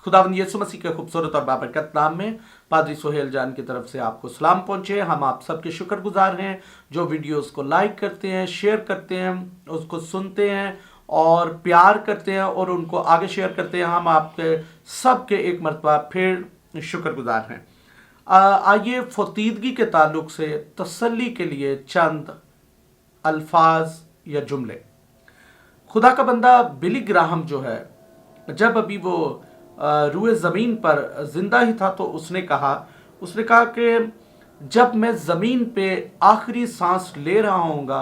खुदावंद यीशु मसीह के खूबसूरत और बाबरकत नाम में पादरी सोहेल जान की तरफ से आपको सलाम पहुंचे। हम आप सबके शुक्रगुजार हैं जो वीडियोस को लाइक करते हैं, शेयर करते हैं, उसको सुनते हैं और प्यार करते हैं और उनको आगे शेयर करते हैं। हम आपके सबके एक मरतबा फिर शुक्रगुजार हैं। आइए फतीदगी के ताल्लुक से तसल्ली के लिए चंद अल्फाज या जुमले। खुदा का बंदा बिली ग्राहम जो है, जब अभी वो रूए ज़मीन पर जिंदा ही था तो उसने कहा कि जब मैं ज़मीन पे आखिरी सांस ले रहा हूँगा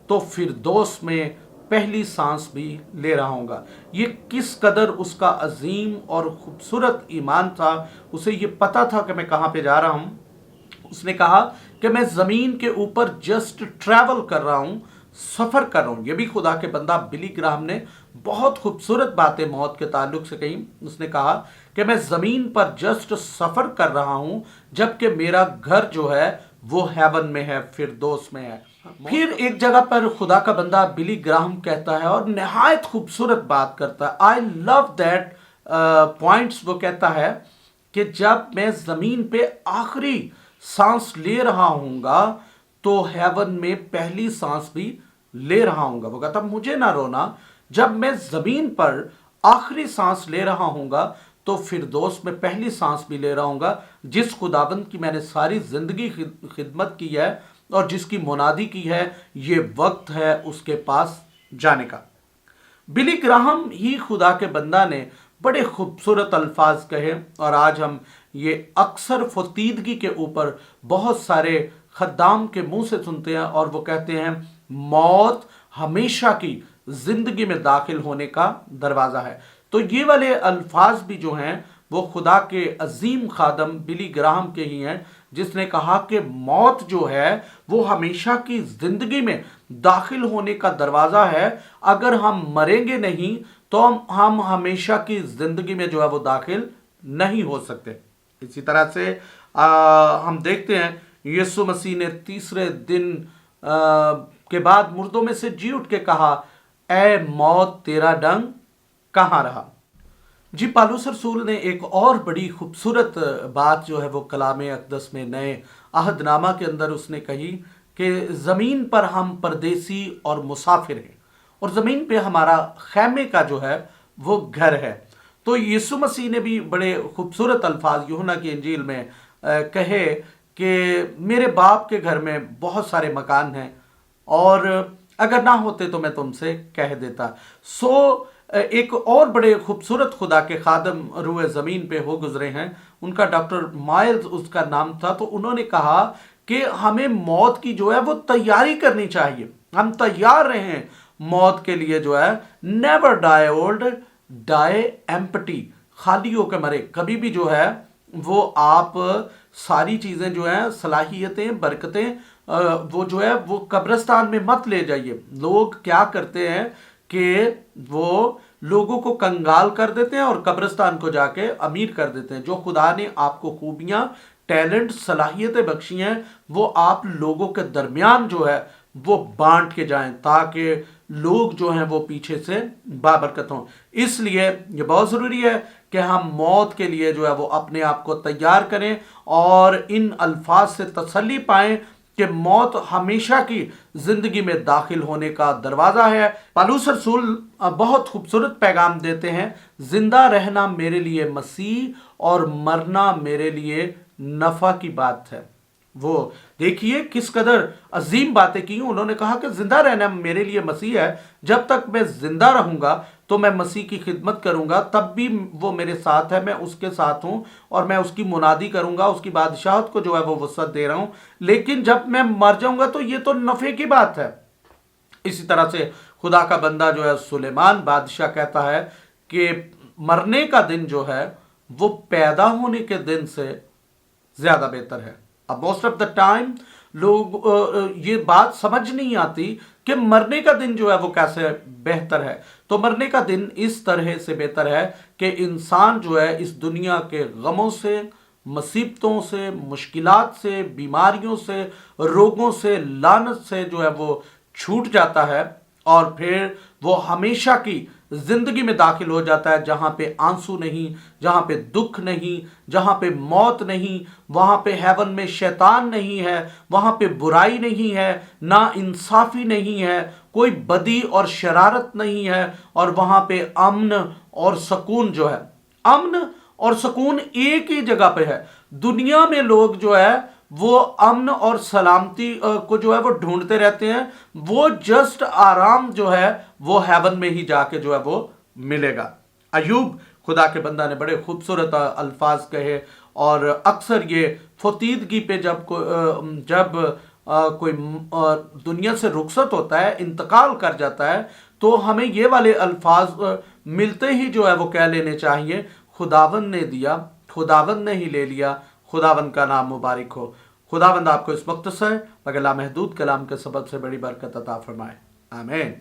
तो फिरदौस में पहली सांस भी ले रहा हूँगा। ये किस कदर उसका अजीम और खूबसूरत ईमान था। उसे ये पता था कि मैं कहाँ पे जा रहा हूँ। उसने कहा कि मैं ज़मीन के ऊपर जस्ट ट्रैवल कर रहा हूँ, सफ़र कर रहा हूँ। ये भी खुदा के बंदा बिली ग्राहम ने बहुत खूबसूरत बातें मौत के ताल्लुक से कही। उसने कहा कि मैं ज़मीन पर जस्ट सफ़र कर रहा हूँ जबकि मेरा घर जो है वो हेवन में है, फिरदौस में है। फिर एक जगह पर खुदा का बंदा बिली ग्राहम कहता है और नहायत खूबसूरत बात करता है। I love that points. वो कहता है कि जब मैं ज़मीन पे आखिरी सांस ले रहा हूँगा तो हेवन में पहली सांस भी ले रहा हूँगा। वो कहता मुझे ना रोना, जब मैं ज़मीन पर आखिरी सांस ले रहा हूँगा तो फिरदौस में पहली सांस भी ले रहा हूँगा। जिस खुदाबंद की मैंने सारी ज़िंदगी खिदमत की है और जिसकी मुनादी की है, ये वक्त है उसके पास जाने का। बिली ग्राहम ही खुदा के बंदा ने बड़े खूबसूरत अल्फाज कहे और आज हम ये अक्सर फतीदगी के ऊपर बहुत सारे खद्दाम के मुंह से सुनते हैं और वो कहते हैं मौत हमेशा की जिंदगी में दाखिल होने का दरवाज़ा है। तो ये वाले अल्फाज भी जो हैं वो खुदा के अजीम खादम बिली ग्राहम के ही हैं, जिसने कहा कि मौत जो है वो हमेशा की जिंदगी में दाखिल होने का दरवाज़ा है। अगर हम मरेंगे नहीं तो हम हमेशा की जिंदगी में जो है वो दाखिल नहीं हो सकते। इसी तरह से हम देखते हैं यीशु मसीह ने तीसरे दिन के बाद मुर्दों में से जी उठ के कहा, ऐ मौत तेरा डंग कहाँ रहा। जी पालूस रसूल ने एक और बड़ी खूबसूरत बात जो है वो कलाम अक़दस में नए अहदनामा के अंदर उसने कही कि ज़मीन पर हम परदेसी और मुसाफिर हैं और ज़मीन पे हमारा खैमे का जो है वो घर है। तो यीशु मसीह ने भी बड़े खूबसूरत अल्फाज यूहन्ना की इंजील में कहे कि मेरे बाप के घर में बहुत सारे मकान हैं और अगर ना होते तो मैं तुमसे कह देता। एक और बड़े खूबसूरत खुदा के खादम रूए ज़मीन पे हो गुजरे हैं, उनका डॉक्टर माइल्स उसका नाम था। तो उन्होंने कहा कि हमें मौत की जो है वो तैयारी करनी चाहिए, हम तैयार रहें मौत के लिए जो है। Never die old, die empty, खाली होकर मरे। कभी भी जो है वो आप सारी चीज़ें जो हैं, सलाहियतें, बरकतें, वो जो है वो कब्रिस्तान में मत ले जाइए। लोग क्या करते हैं कि वो लोगों को कंगाल कर देते हैं और कब्रिस्तान को जाके अमीर कर देते हैं। जो खुदा ने आपको खूबियां, टैलेंट, सलाहियतें बख्शी हैं वो आप लोगों के दरमियान जो है वो बांट के जाएं ताकि लोग जो हैं वो पीछे से बाबरकत हों। इसलिए ये बहुत ज़रूरी है कि हम मौत के लिए जो है वो अपने आप को तैयार करें और इन अल्फाज से तसल्ली पाएं कि मौत हमेशा की जिंदगी में दाखिल होने का दरवाज़ा है। पालूस रसूल बहुत खूबसूरत पैगाम देते हैं, जिंदा रहना मेरे लिए मसीह और मरना मेरे लिए नफ़ा की बात है। वो देखिए किस कदर अजीम बातें की। उन्होंने कहा कि जिंदा रहना मेरे लिए मसीह है, जब तक मैं जिंदा रहूंगा तो मैं मसीह की खिदमत करूंगा, तब भी वो मेरे साथ है, मैं उसके साथ हूं और मैं उसकी मुनादी करूंगा, उसकी बादशाहत को जो है वो वसअत दे रहा हूं। लेकिन जब मैं मर जाऊंगा तो ये तो नफ़े की बात है। इसी तरह से खुदा का बंदा जो है सुलेमान बादशाह कहता है कि मरने का दिन जो है वो पैदा होने के दिन से ज़्यादा बेहतर है। अब मोस्ट ऑफ द टाइम लोग ये बात समझ नहीं आती कि मरने का दिन जो है वो कैसे बेहतर है। तो मरने का दिन इस तरह से बेहतर है कि इंसान जो है इस दुनिया के गमों से, मुसीबतों से, मुश्किलात से, बीमारियों से, रोगों से, लानत से जो है वो छूट जाता है और फिर वो हमेशा की जिंदगी में दाखिल हो जाता है, जहां पे आंसू नहीं, जहां पे दुख नहीं, जहां पे मौत नहीं, वहां पे हेवन में शैतान नहीं है, वहां पे बुराई नहीं है, ना इंसाफी नहीं है, कोई बदी और शरारत नहीं है, और वहां पे अमन और सुकून जो है, अमन और सुकून एक ही जगह पे है। दुनिया में लोग जो है वो अमन और सलामती को जो है वो ढूंढते रहते हैं, वो जस्ट आराम जो है वो हेवन में ही जाके जो है वो मिलेगा। अयूब खुदा के बंदा ने बड़े खूबसूरत अल्फाज कहे, और अक्सर ये फतीदगी पे जब कोई दुनिया से रुखसत होता है, इंतकाल कर जाता है, तो हमें ये वाले अल्फाज मिलते ही जो है वो कह लेने चाहिए, खुदावंद ने दिया, खुदावंद ने ही ले लिया, खुदावंद का नाम मुबारक हो। खुदावंद आपको इस मुख्तसर मगर लामहदूद कलाम के सबब से बड़ी बरकत अता फरमाए। आमीन।